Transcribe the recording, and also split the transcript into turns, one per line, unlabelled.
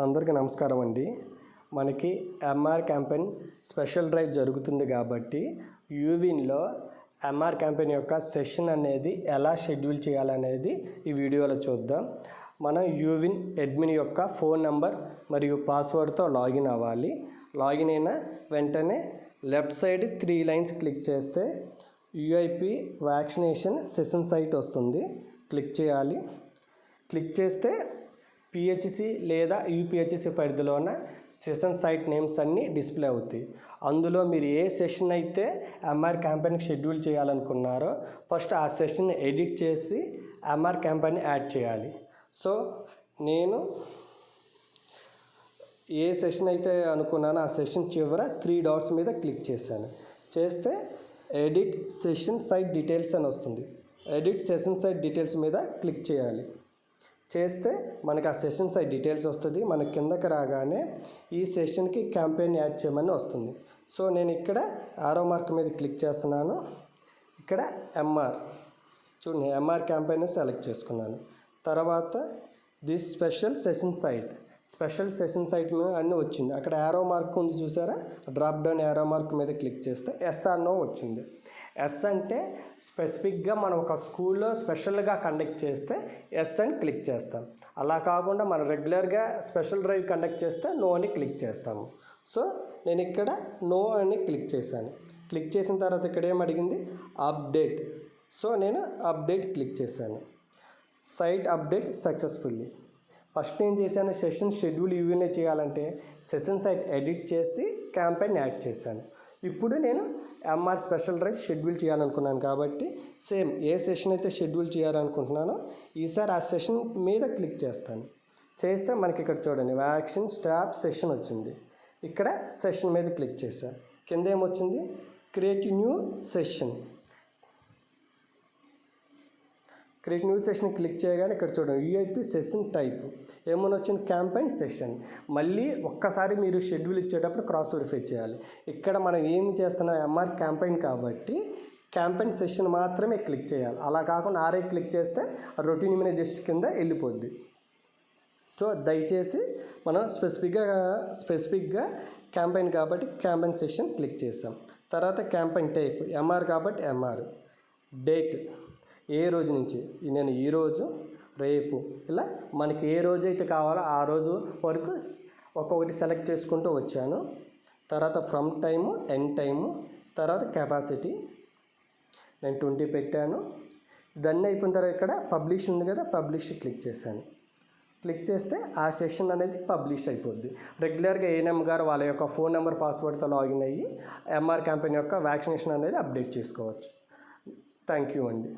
అందరికీ నమస్కారం అండి. మనకి ఎంఆర్ క్యాంపెయిన్ స్పెషల్ డ్రైవ్ జరుగుతుంది కాబట్టి యూవిన్లో ఎంఆర్ క్యాంపెయిన్ యొక్క సెషన్ అనేది ఎలా షెడ్యూల్ చేయాలనేది ఈ వీడియోలో చూద్దాం. మనం యూవిన్ అడ్మిన్ యొక్క ఫోన్ నెంబర్ మరియు పాస్వర్డ్తో లాగిన్ అవ్వాలి. లాగిన్ అయిన వెంటనే లెఫ్ట్ సైడ్ 3 లైన్స్ క్లిక్ చేస్తే యూఐపి వ్యాక్సినేషన్ సెషన్ సైట్ వస్తుంది. క్లిక్ చేయాలి. క్లిక్ చేస్తే పిహెచ్సి లేదా యూపీహెచ్సి పరిధిలో ఉన్న సెషన్ సైట్ నేమ్స్ అన్నీ డిస్ప్లే అవుతాయి. అందులో మీరు ఏ సెషన్ అయితే ఎంఆర్ క్యాంపెయిన్కి షెడ్యూల్ చేయాలనుకున్నారో ఫస్ట్ ఆ సెషన్ ఎడిట్ చేసి ఎంఆర్ క్యాంపెయిన్ యాడ్ చేయాలి. సో నేను ఏ సెషన్ అయితే అనుకున్నానో ఆ సెషన్ చివర 3 డాట్స్ మీద క్లిక్ చేశాను. చేస్తే ఎడిట్ సెషన్ సైట్ డీటెయిల్స్ అని వస్తుంది. ఎడిట్ సెషన్ సైట్ డీటెయిల్స్ మీద క్లిక్ చేయాలి. చేస్తే మనకి ఆ సెషన్ సైట్ డీటెయిల్స్ వస్తుంది. మన కిందకి రాగానే ఈ సెషన్కి క్యాంపెయిన్ యాడ్ చేయమని వస్తుంది. సో నేను ఇక్కడ ఆరో మార్క్ మీద క్లిక్ చేస్తున్నాను. ఇక్కడ ఎంఆర్ చూడండి, ఎంఆర్ క్యాంపెయిన్ సెలెక్ట్ చేసుకున్నాను. తర్వాత దిస్ స్పెషల్ సెషన్ సైట్ అన్నీ వచ్చింది. అక్కడ యారో మార్క్ ఉంది చూసారా, డ్రాప్ డౌన్ యారో మార్క్ మీద క్లిక్ చేస్తే ఎస్ఆర్నో వచ్చింది. ఎస్ అంటే స్పెసిఫిక్గా మనం ఒక స్కూల్లో స్పెషల్గా కండక్ట్ చేస్తే ఎస్ అని క్లిక్ చేస్తాం. అలా కాకుండా మనం రెగ్యులర్గా స్పెషల్ డ్రైవ్ కండక్ట్ చేస్తే నో అని క్లిక్ చేస్తాము. సో నేను ఇక్కడ నో అని క్లిక్ చేశాను. క్లిక్ చేసిన తర్వాత ఇక్కడ ఏం అడిగింది, అప్డేట్. సో నేను అప్డేట్ క్లిక్ చేశాను. Site update successfully. ఫస్ట్ ఏం చేశాను, సెషన్ షెడ్యూల్ యూవినే చేయాలంటే సెషన్ సైట్ ఎడిట్ చేసి క్యాంపెయిన్ యాడ్ చేశాను. ఇప్పుడు నేను ఎంఆర్ స్పెషల్ డ్రైవ్ షెడ్యూల్ చేయాలనుకున్నాను కాబట్టి సేమ్ ఏ సెషన్ అయితే షెడ్యూల్ చేయాలనుకుంటున్నానో ఈసారి ఆ సెషన్ మీద క్లిక్ చేస్తాను. చేస్తే మనకి ఇక్కడ చూడండి వ్యాక్సిన్ స్టాప్ సెషన్ వచ్చింది. ఇక్కడ సెషన్ మీద క్లిక్ చేశాను. కింద ఏమొచ్చింది, create new session. Create new session click చేయగానే ఇక్కడ చూడండి యూఐపి సెషన్ టైప్ ఏమని వచ్చింది, క్యాంపెయిన్ సెషన్. మళ్ళీ ఒక్కసారి మీరు షెడ్యూల్ ఇచ్చేటప్పుడు క్రాస్ వెరిఫై చేయాలి. ఇక్కడ మనం ఏమి చేస్తున్నాం, ఎంఆర్ క్యాంపెయిన్ కాబట్టి క్యాంపెయిన్ సెషన్ మాత్రమే క్లిక్ చేయాలి. అలా కాకుండా ఆర్ఐ క్లిక్ చేస్తే రొటీన్ ఇమ్యునైజేషన్ కింద వెళ్ళిపోద్ది. సో దయచేసి మనం స్పెసిఫిక్గా క్యాంపెయిన్ కాబట్టి క్యాంపెయిన్ సెషన్ క్లిక్ చేసాం. తర్వాత క్యాంపెయిన్ టైప్ ఎంఆర్ కాబట్టి ఎంఆర్, డేట్ ఏ రోజు నుంచి, నేను ఈరోజు రేపు ఇలా మనకి ఏ రోజు అయితే కావాలో ఆ రోజు వరకు ఒక్కొక్కటి సెలెక్ట్ చేసుకుంటూ వచ్చాను. తర్వాత ఫ్రమ్ టైము, ఎండ్ టైము, తర్వాత కెపాసిటీ నేను 20 పెట్టాను. ఇదన్నీ అయిపోయిన తర్వాత ఇక్కడ పబ్లిష్ ఉంది కదా, పబ్లిష్ క్లిక్ చేశాను. క్లిక్ చేస్తే ఆ సెషన్ అనేది పబ్లిష్ అయిపోద్ది. రెగ్యులర్గా ఏఎన్ఎం గారు వాళ్ళ యొక్క ఫోన్ నెంబర్ పాస్వర్డ్తో లాగిన్ అయ్యి ఎంఆర్ క్యాంపెయిన్ యొక్క వ్యాక్సినేషన్ అనేది అప్డేట్ చేసుకోవచ్చు. థ్యాంక్ యూ అండి.